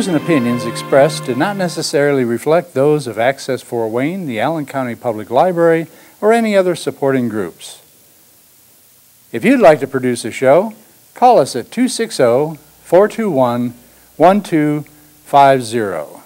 views and opinions expressed do not necessarily reflect those of Access Fort Wayne, the Allen County Public Library, or any other supporting groups. If you'd like to produce a show, call us at 260-421-1250.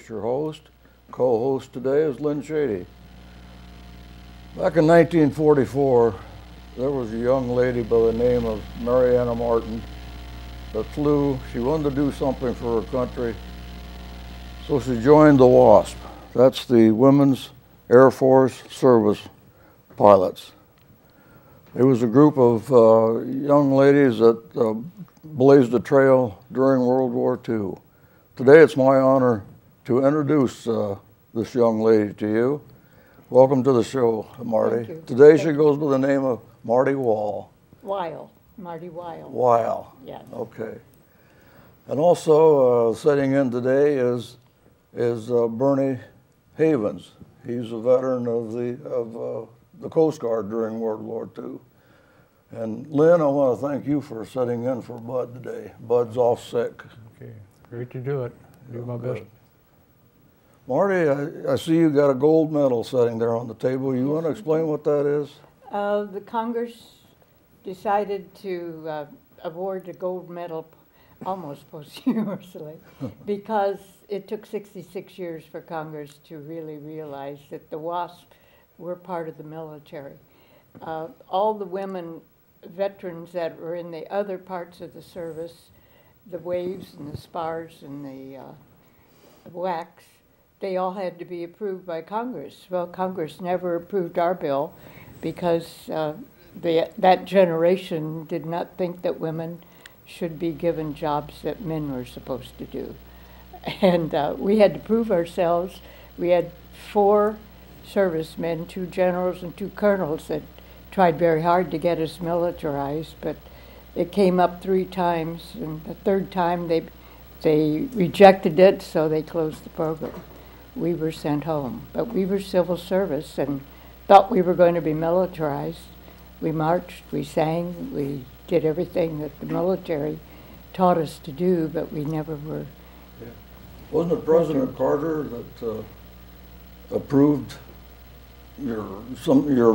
Your host. Co-host today is Lynn Shady. Back in 1944, there was a young lady by the name of Mariana Martin that flew. She wanted to do something for her country, so she joined the WASP. That's the Women's Air Force Service Pilots. It was a group of young ladies that blazed a trail during World War II. Today it's my honor to introduce this young lady to you. Welcome to the show, Marty. Thank you. Today she goes by the name of Marty Wyall. Wyall, Marty Wyall. Wyall. Yes. Okay. And also sitting in today is Bernie Havens. He's a veteran of the Coast Guard during World War II. And Lynn, I want to thank you for sitting in for Bud today. Bud's off sick. Okay, great to do it. Do my best. Marty, I see you got a gold medal sitting there on the table. You want to explain what that is? The Congress decided to award the gold medal almost posthumously because it took 66 years for Congress to really realize that the WASP were part of the military. All the women veterans that were in the other parts of the service, the waves and the spars and the WACs, they all had to be approved by Congress. Well, Congress never approved our bill because that generation did not think that women should be given jobs that men were supposed to do. And we had to prove ourselves. We had 4 servicemen, 2 generals and 2 colonels that tried very hard to get us militarized, but it came up 3 times, and the 3rd time they rejected it, so they closed the program. We were sent home, but we were civil service and thought we were going to be militarized. We marched, we sang, we did everything that the military taught us to do, but we never were. Yeah. Wasn't it President Carter that approved your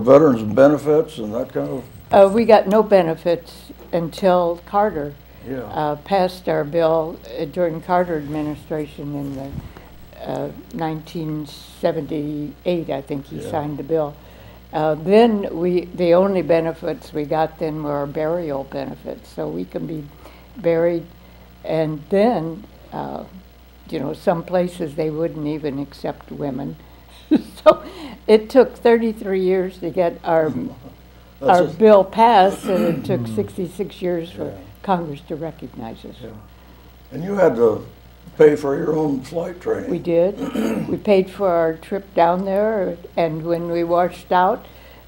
veterans benefits and that kind of? We got no benefits until Carter Yeah. passed our bill during Carter administration in the 1978, I think he signed the bill. Then the only benefits we got then were our burial benefits, so we can be buried. And then, some places they wouldn't even accept women. So it took 33 years to get our bill passed, and it took 66 years for Congress to recognize us. Yeah. And you had to pay for your own flight training. We did. We paid for our trip down there, and when we washed out,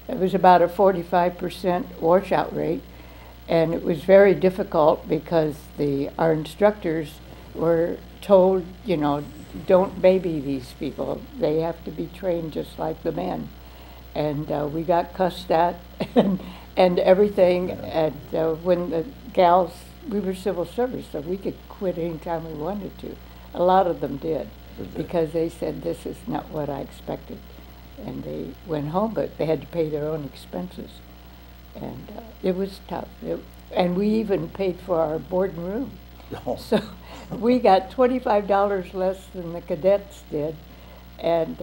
it was about a 45% washout rate, and it was very difficult because our instructors were told, don't baby these people. They have to be trained just like the men. And we got cussed at and everything. And when the gals, we were civil service, so we could quit anytime we wanted to. A lot of them did because they said, this is not what I expected. And they went home, but they had to pay their own expenses. And it was tough. And we even paid for our board and room. Oh. So we got $25 less than the cadets did. And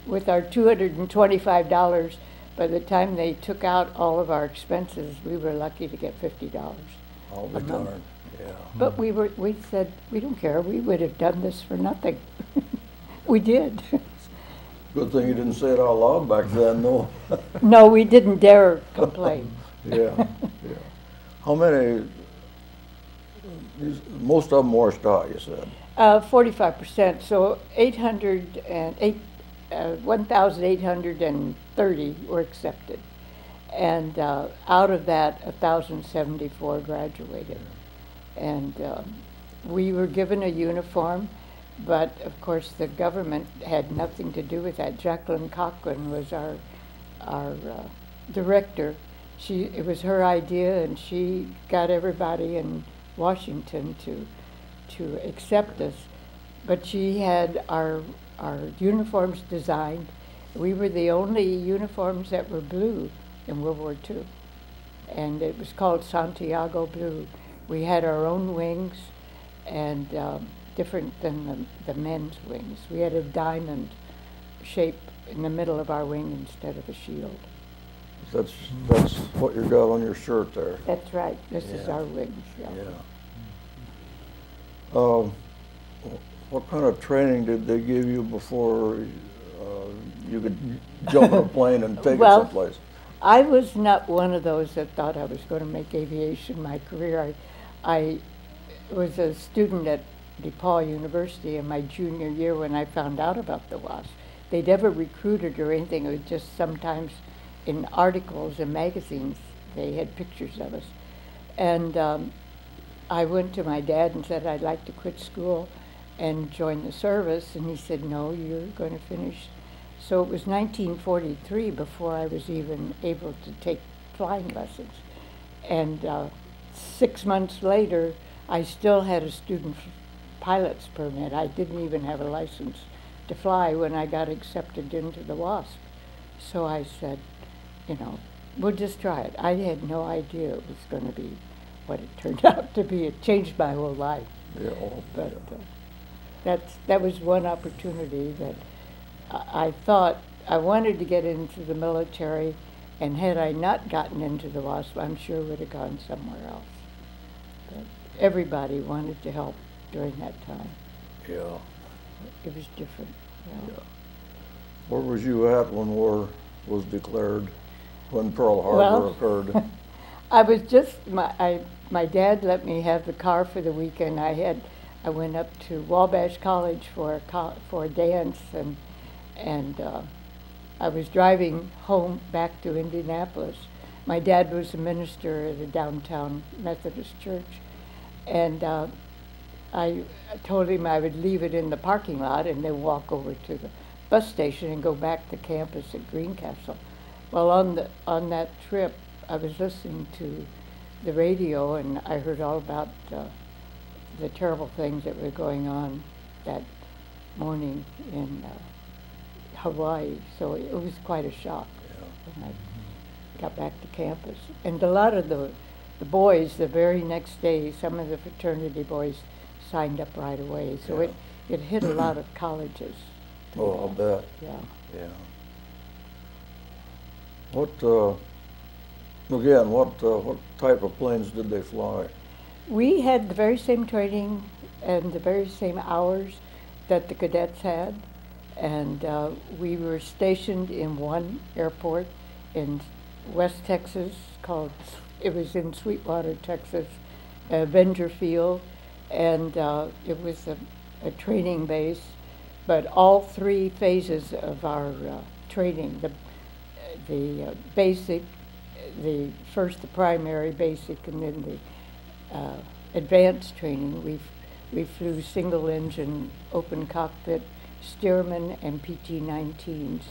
with our $225, by the time they took out all of our expenses, we were lucky to get $50. I'll be darned. Yeah. But we said, we don't care. We would have done this for nothing. We did. Good thing you didn't say it out loud back then, no. No, we didn't dare complain. Yeah, yeah. How many? Most of them washed out, you said. 45%, so 1,830 were accepted. And out of that, 1,074 graduated. And we were given a uniform, but of course the government had nothing to do with that. Jacqueline Cochran was our director. It was her idea, and she got everybody in Washington to accept us. But she had our uniforms designed. We were the only uniforms that were blue in World War II, and it was called Santiago Blue. We had our own wings, and different than the men's wings. We had a diamond shape in the middle of our wing instead of a shield. That's what you got on your shirt there. That's right. This is our wings. Yeah. What kind of training did they give you before you could jump in a plane and take it someplace? I was not one of those that thought I was going to make aviation my career. I was a student at DePaul University in my junior year when I found out about the WASP. They never recruited or anything. It was just sometimes in articles and magazines they had pictures of us. And I went to my dad and said I'd like to quit school and join the service, and he said, no, you're going to finish. So it was 1943 before I was even able to take flying lessons. And 6 months later, I still had a student pilot's permit. I didn't even have a license to fly when I got accepted into the WASP. So I said, you know, we'll just try it. I had no idea it was going to be what it turned out to be. It changed my whole life. Yeah, but that was one opportunity that I thought I wanted to get into the military, and had I not gotten into the WASP, I'm sure would have gone somewhere else. But everybody wanted to help during that time. Yeah. It was different. Yeah. Where was you at when war was declared, when Pearl Harbor occurred? I was just, my dad let me have the car for the weekend. I went up to Wabash College for a dance, and I was driving home back to Indianapolis. My dad was a minister at a downtown Methodist church, and I told him I would leave it in the parking lot and then walk over to the bus station and go back to campus at Greencastle. Well, on that trip, I was listening to the radio, and I heard all about the terrible things that were going on that morning in Hawaii. So it was quite a shock when I got back to campus. And a lot of the boys, the very next day, some of the fraternity boys signed up right away. So it hit a lot of colleges. Oh, I'll bet. Yeah. Yeah. What type of planes did they fly? We had the very same training and the very same hours that the cadets had, and we were stationed in one airport in West Texas it was in Sweetwater, Texas, Avenger Field, and it was a training base, but all three phases of our training, the basic, the primary basic, and then the advanced training. We flew single engine, open cockpit, Stearman and PT-19s,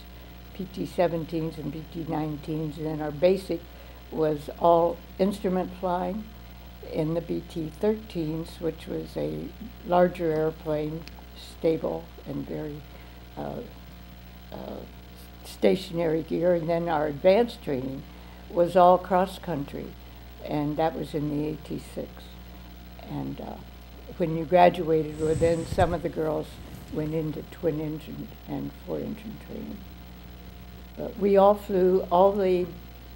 PT-17s and PT-19s, and then our basic was all instrument flying in the PT-13s, which was a larger airplane, stable and very stationary gear, and then our advanced training was all cross country, and that was in the AT-6. And when you graduated, well, then some of the girls went into twin engine and four engine training. But we all flew all the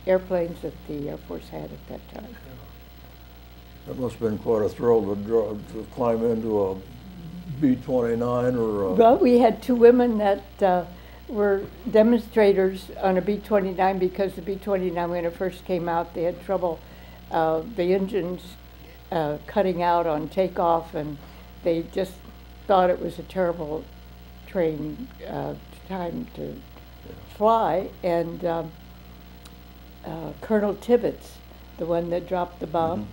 airplanes that the Air Force had at that time. That must have been quite a thrill to climb into a B-29 or a... Well, we had two women that were demonstrators on a B-29 because the B-29, when it first came out, they had trouble, the engines cutting out on takeoff, and they just thought it was a terrible time to fly. And Colonel Tibbets, the one that dropped the bomb,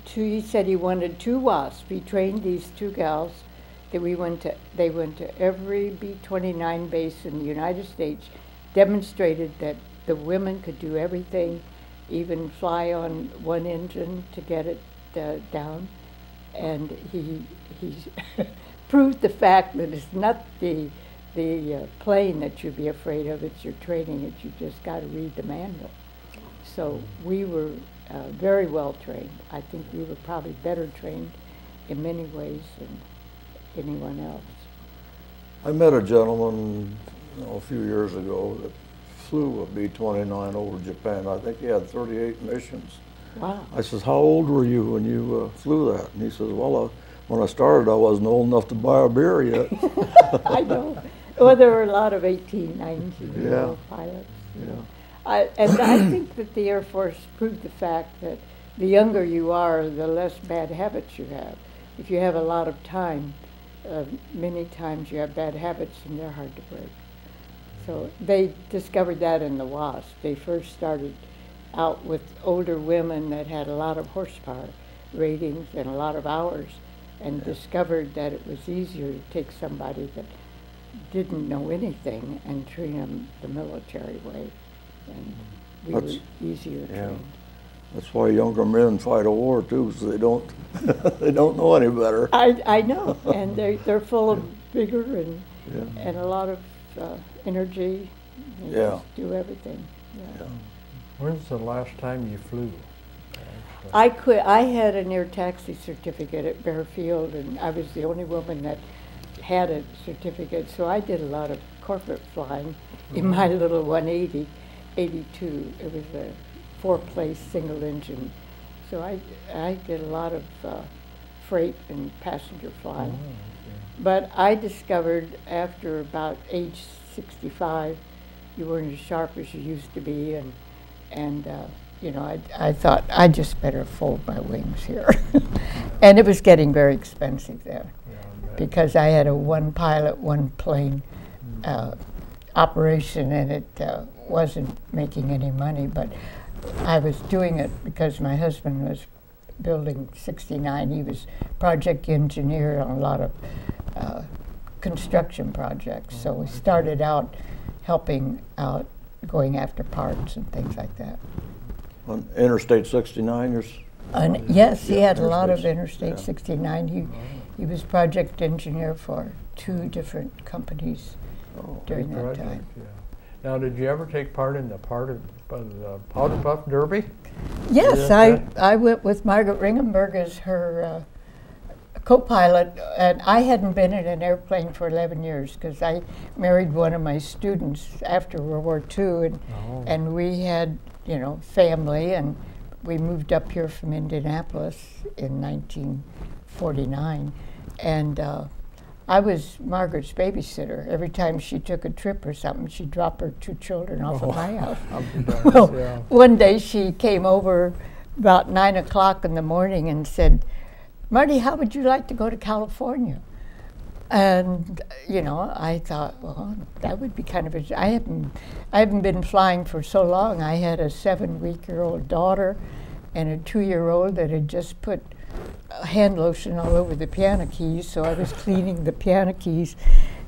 he said he wanted 2 WASPs. He trained these 2 gals. They went to every B-29 base in the United States, demonstrated that the women could do everything, even fly on one engine to get it down. And he proved the fact that it's not the plane that you'd be afraid of, it's your training, that you just got to read the manual. So we were very well trained. I think we were probably better trained in many ways than anyone else. I met a gentleman a few years ago that flew a B-29 over Japan. I think he had 38 missions. Wow. I says, how old were you when you flew that? And he says, well, when I started, I wasn't old enough to buy a beer yet. I know. Well, there were a lot of 18, 19-year-old pilots. Yeah. And I think that the Air Force proved the fact that the younger you are, the less bad habits you have. If you have a lot of time, many times you have bad habits and they're hard to break. So they discovered that in the WASP. They first started out with older women that had a lot of horsepower ratings and a lot of hours, and discovered that it was easier to take somebody that didn't know anything and train them the military way. And we were easier trained. That's why younger men fight a war too, because they don't they don't know any better. I know, and they're full of vigor and a lot of energy. They just do everything. Yeah. When's the last time you flew? I had an air taxi certificate at Bearfield, and I was the only woman that had a certificate, so I did a lot of corporate flying in my little 180, 82. It was a 4-place single engine. So I did a lot of freight and passenger flying. Oh, okay. But I discovered after about age 65, you weren't as sharp as you used to be, and you know, I thought I just better fold my wings here. And it was getting very expensive there, because I had a 1 pilot, 1 plane operation, and it wasn't making any money. But I was doing it because my husband was building 69. He was project engineer on a lot of construction projects. So we started out helping out, going after parts and things like that. On Interstate 69, yes, he had a lot of Interstate 69. He was project engineer for 2 different companies during that time. Yeah. Now, did you ever take part in the Powder Puff Derby? Yes, I went with Margaret Ringenberg as her co-pilot, and I hadn't been in an airplane for 11 years because I married one of my students after World War II, and we had, you know, family, and we moved up here from Indianapolis in 1949, and I was Margaret's babysitter. Every time she took a trip or something, she'd drop her 2 children off at my house. Well, one day she came over about 9 o'clock in the morning and said, "Marty, how would you like to go to California?" And you know, I thought, well, that would be kind of I haven't been flying for so long. I had a 7-week-old daughter and a 2-year-old that had just put hand lotion all over the piano keys, so I was cleaning the piano keys.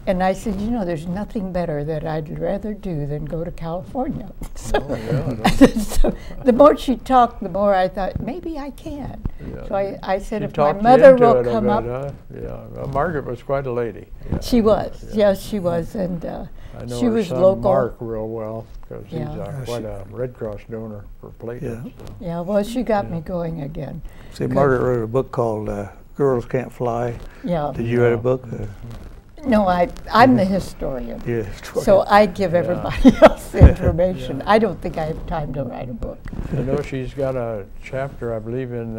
And I said, you know, there's nothing better that I'd rather do than go to California. So, so the more she talked, the more I thought, maybe I can. Yeah. So I said, if my mother will come up. Yeah, well, Margaret was quite a lady. Yeah. She was, yes, she was. And I know she was son local. Mark real well, because he's quite a Red Cross donor for platelets. Yeah, well, she got me going again. See, Margaret wrote a book called Girls Can't Fly. Yeah. Did you write a book? No, I'm the historian. Yeah, so I give everybody else the information. I don't think I have time to write a book. I know she's got a chapter, I believe, in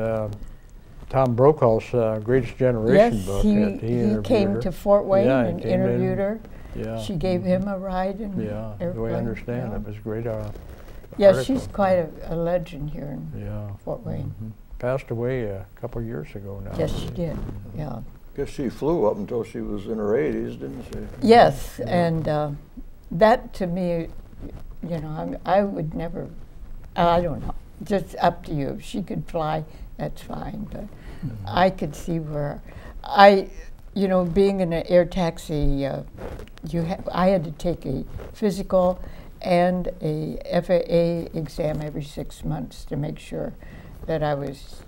Tom Brokaw's Greatest Generation book. Yes, he came to Fort Wayne and interviewed her. Yeah. She gave him a ride in Yeah, the airplane. way I understand yeah. it was great. Yeah, article. she's quite a legend here in Yeah. Fort Wayne. Passed away a couple years ago now. Yes, she did. Yeah. Guess she flew up until she was in her 80s, didn't she? Yes, and that to me, you know, I would never. I don't know. Just up to you. If she could fly, that's fine. But I could see where you know, being in an air taxi, I had to take a physical and a FAA exam every 6 months to make sure that I was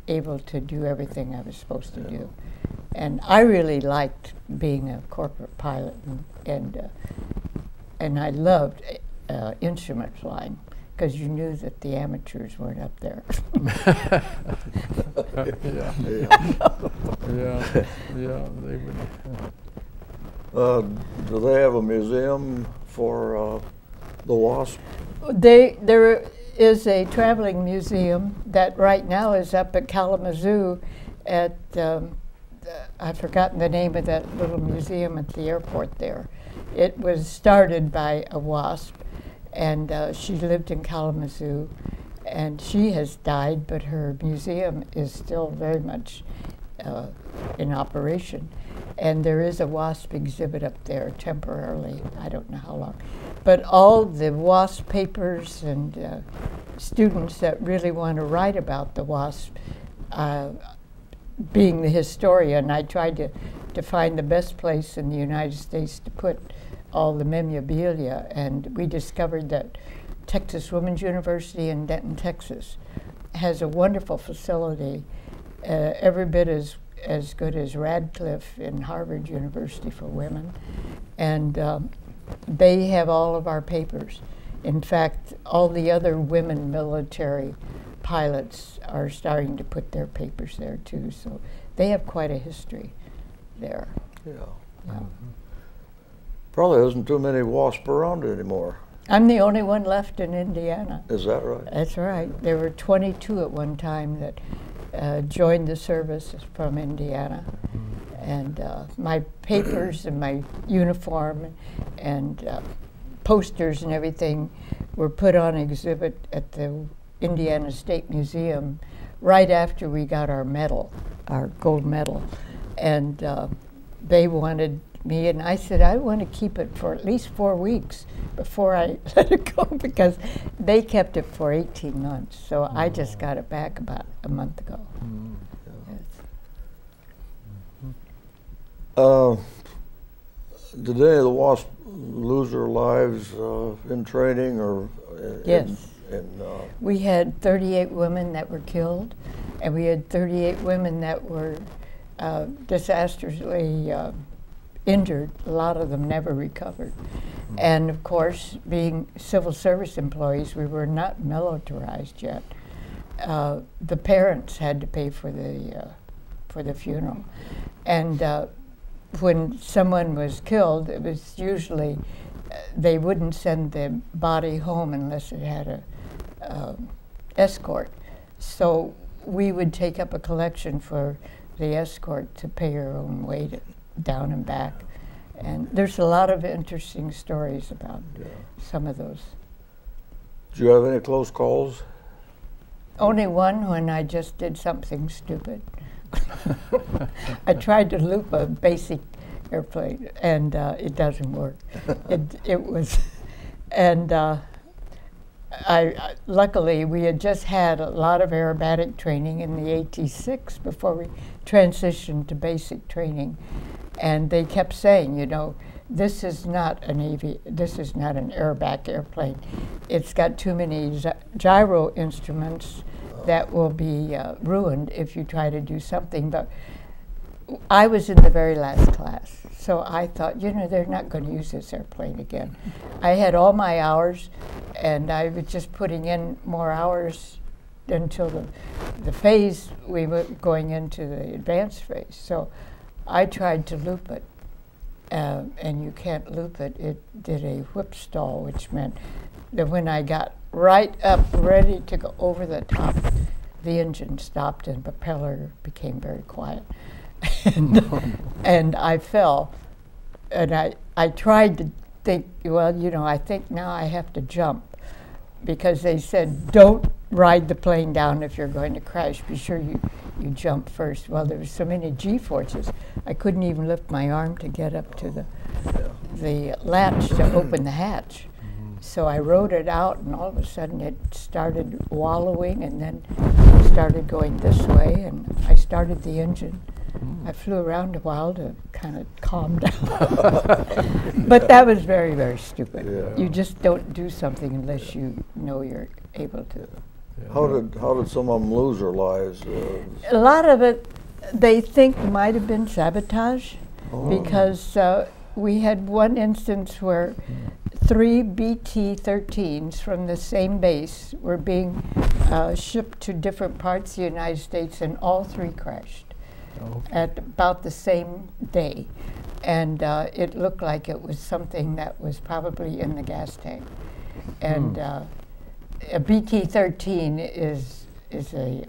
able to do everything I was supposed to do. And I really liked being a corporate pilot, and I loved instrument flying, because you knew that the amateurs weren't up there. Yeah. Yeah, they would. Do they have a museum for the WASP? There is a traveling museum that right now is up at Kalamazoo at, I've forgotten the name of that little museum at the airport there. It was started by a WASP, and she lived in Kalamazoo, and she has died, but her museum is still very much in operation. And there is a WASP exhibit up there temporarily. I don't know how long. But all the WASP papers and students that really want to write about the WASP, being the historian, I tried to find the best place in the United States to put all the memorabilia, and we discovered that Texas Women's University in Denton, Texas, has a wonderful facility, every bit as good as Radcliffe in Harvard University for women, and they have all of our papers. In fact, all the other women military pilots are starting to put their papers there too, so they have quite a history there. Yeah. Yeah. Probably isn't too many WASP around anymore. I'm the only one left in Indiana. Is that right? That's right. There were 22 at one time that joined the service from Indiana. And my papers and my uniform and posters and everything were put on exhibit at the Indiana State Museum right after we got our medal, our gold medal. And they wanted me, and I said, I want to keep it for at least 4 weeks before I let it go, because they kept it for 18 months. So I just got it back about a month ago. Yes. Did any of the WASP lose their lives in training or? Yes. We had 38 women that were killed, and we had 38 women that were disastrously injured. A lot of them never recovered. And of course, being civil service employees, we were not militarized yet. The parents had to pay for the funeral. And when someone was killed, it was usually, they wouldn't send the body home unless it had a escort. So we would take up a collection for the escort to pay her own way down and back. And there's a lot of interesting stories about some of those. Did you have any close calls? Only one, when I just did something stupid. I tried to loop a basic airplane, and it doesn't work. It was, and luckily we had just had a lot of aerobatic training in the AT-6 before we transitioned to basic training, and they kept saying, you know, this is not an aerobatic airplane. It's got too many gyro instruments that will be ruined if you try to do something. But I was in the very last class, so I thought, you know, they're not going to use this airplane again. I had all my hours, and I was just putting in more hours until the phase we were going into the advanced phase. So I tried to loop it, and you can't loop it. It did a whip stall, which meant that when I got right up, ready to go over the top, the engine stopped and propeller became very quiet. And I fell and I tried to think, well, you know, I think now I have to jump, because they said, don't ride the plane down if you're going to crash. Be sure you jump first. Well, there were so many G-forces, I couldn't even lift my arm to get up to the latch to open the hatch. So I rode it out, and all of a sudden it started wallowing, and then it started going this way, and I started the engine. I flew around a while to kind of calm down. But that was very, very stupid. Yeah. You just don't do something unless you know you're able to. How did some of them lose their lives? A lot of it, they think might have been sabotage, because we had one instance where 3 BT-13s from the same base were being shipped to different parts of the United States, and all 3 crashed at about the same day. And it looked like it was something that was probably in the gas tank. And a BT-13 is a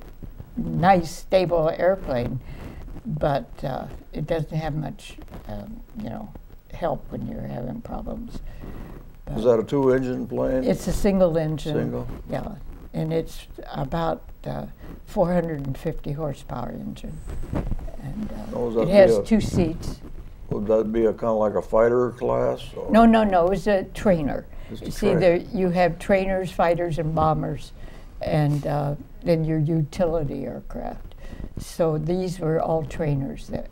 nice, stable airplane, but it doesn't have much, you know, help when you're having problems. Is that a 2-engine plane? It's a single engine. Single? Yeah, and it's about 450 horsepower engine. And it has 2 seats. Would that be a kind of like a fighter class? Or? No, no, no, it's a trainer. Just a You see, there you have trainers, fighters, and bombers, and then your utility aircraft. So these were all trainers that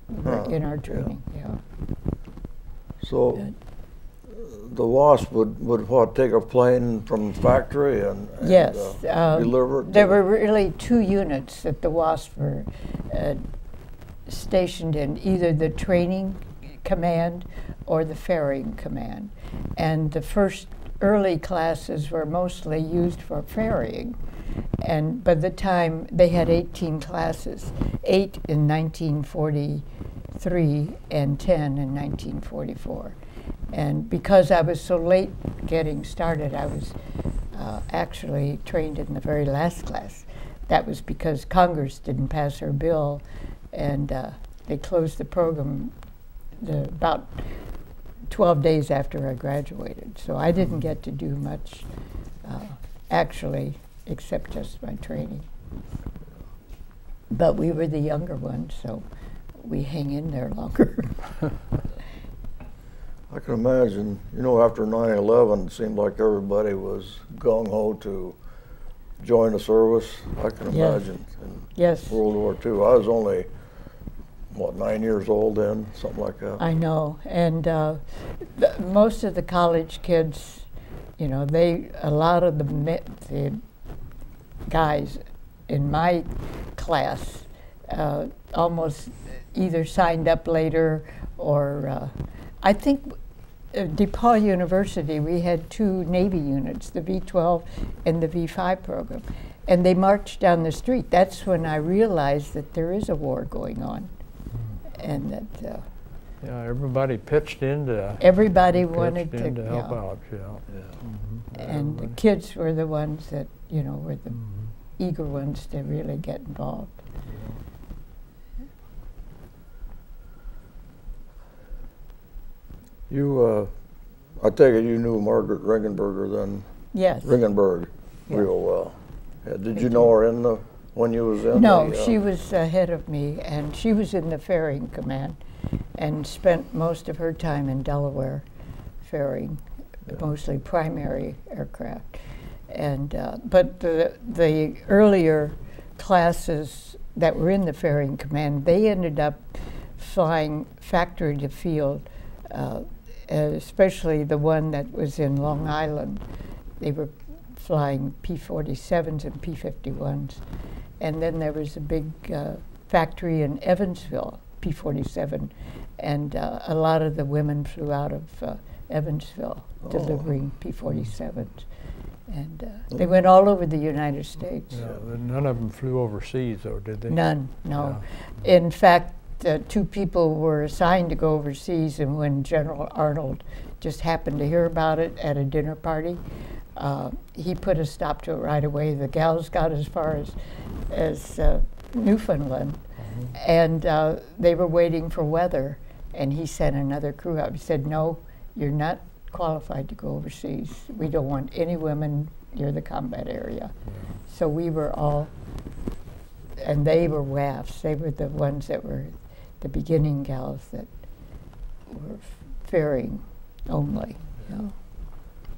were in our training. Yeah. So the WASP would what, take a plane from the factory and yes, deliver it? There were really 2 units that the WASP were stationed in, either the training command or the ferrying command. And the first early classes were mostly used for ferrying. And by the time they had 18 classes, 8 in 1943 and 10 in 1944. And because I was so late getting started, I was actually trained in the very last class. That was because Congress didn't pass their bill, and they closed the program about 12 days after I graduated. So I didn't get to do much, actually, except just my training. But we were the younger ones, so we hang in there longer. I can imagine, you know, after 9/11, it seemed like everybody was gung-ho to join the service. I can imagine in World War II. I was only, what, 9 years old then, something like that. I know, and most of the college kids, you know, a lot of the guys in my class almost either signed up later or I think DePaul University, we had 2 Navy units, the V-12 and the V-5 program, and they marched down the street. That's when I realized that there is a war going on, and that yeah, everybody pitched in to everybody wanted to help out. Yeah. And the kids were the ones that, you know, were the eager ones to really get involved. You, I take it you knew Margaret Ringenberger then? Yes. Ringenberg, real well. Yeah, did you know her when you was in? No, she was ahead of me, and she was in the ferrying command, and spent most of her time in Delaware ferrying, mostly primary aircraft. And but the earlier classes that were in the ferrying command, they ended up flying factory to field. Especially the one that was in Long Island. They were flying P-47s and P-51s. And then there was a big factory in Evansville, P-47, and a lot of the women flew out of Evansville delivering P-47s. And they went all over the United States. Yeah, none of them flew overseas, though, did they? None, no. Yeah. In fact, 2 people were assigned to go overseas, and when General Arnold just happened to hear about it at a dinner party, he put a stop to it right away. The gals got as far as Newfoundland, and they were waiting for weather, and he sent another crew out. He said, "No, you're not qualified to go overseas. We don't want any women near the combat area." So we were all, and they were WAFs. They were the ones that were the beginning gals that were ferrying only. You know.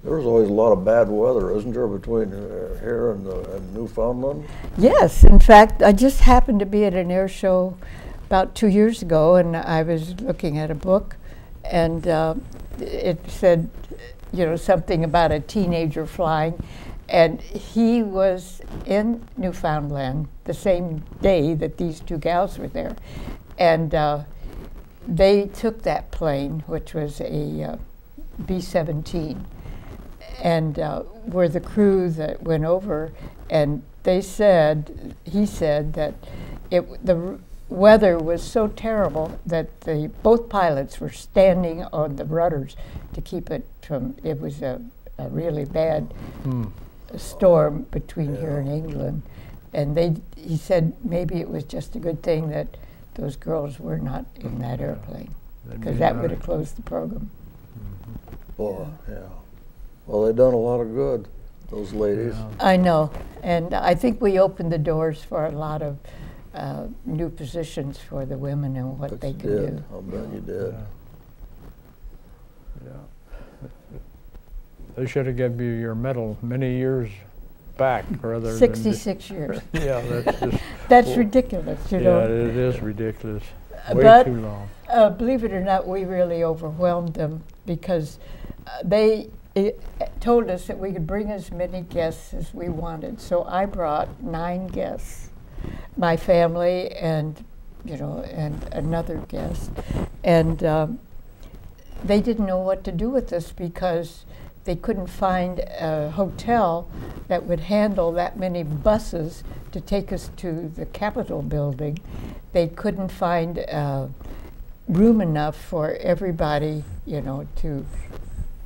There's always a lot of bad weather, isn't there, between here and Newfoundland? Yes, in fact, I just happened to be at an air show about 2 years ago, and I was looking at a book, and it said, you know, something about a teenager flying, and he was in Newfoundland the same day that these two gals were there, and they took that plane, which was a B-17, and were the crew that went over, and he said that the weather was so terrible that both pilots were standing on the rudders to keep it from, it was a really bad storm between here and England, and he said maybe it was just a good thing that those girls were not in that airplane, because that would have closed the program. Boy, yeah. Well, they done a lot of good, those ladies. Yeah. I know, and I think we opened the doors for a lot of new positions for the women and what But they you can did. do. I'll bet you did. Yeah. They should have given you your medal many years back, rather than 66 years. Yeah, that's just. That's ridiculous, you Yeah, know. it is ridiculous. Way But too long. believe it or not, we really overwhelmed them because they told us that we could bring as many guests as we wanted. So I brought 9 guests, my family and, you know, and another guest. And they didn't know what to do with us because they couldn't find a hotel that would handle that many buses to take us to the Capitol building. They couldn't find room enough for everybody, you know, to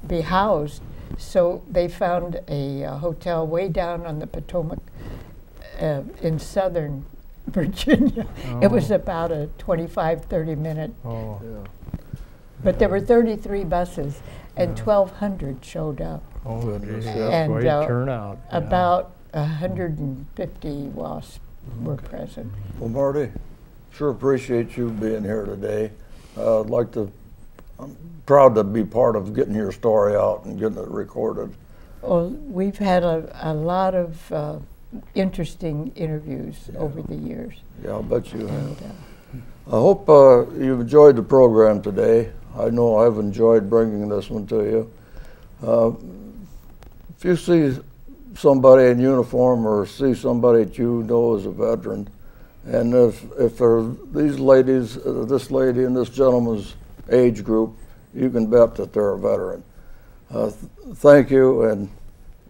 be housed. So they found a hotel way down on the Potomac in southern Virginia. It was about a 25, 30-minute, Oh, Yeah. but there were 33 buses, and 1,200 showed up. oh, Goodness, geez, yeah. that's And, great turnout. Yeah. About 150 WASP were present. Well, Marty, sure appreciate you being here today. I'm proud to be part of getting your story out and getting it recorded. Well, we've had a lot of interesting interviews over the years. Yeah, I'll bet you have. And, I hope you've enjoyed the program today. I know I've enjoyed bringing this one to you. If you see somebody in uniform or see somebody that you know is a veteran, and if they're these ladies, this lady and this gentleman's age group, you can bet that they're a veteran. Thank you and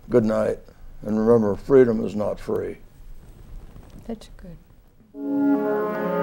good night. And remember, freedom is not free. that's good.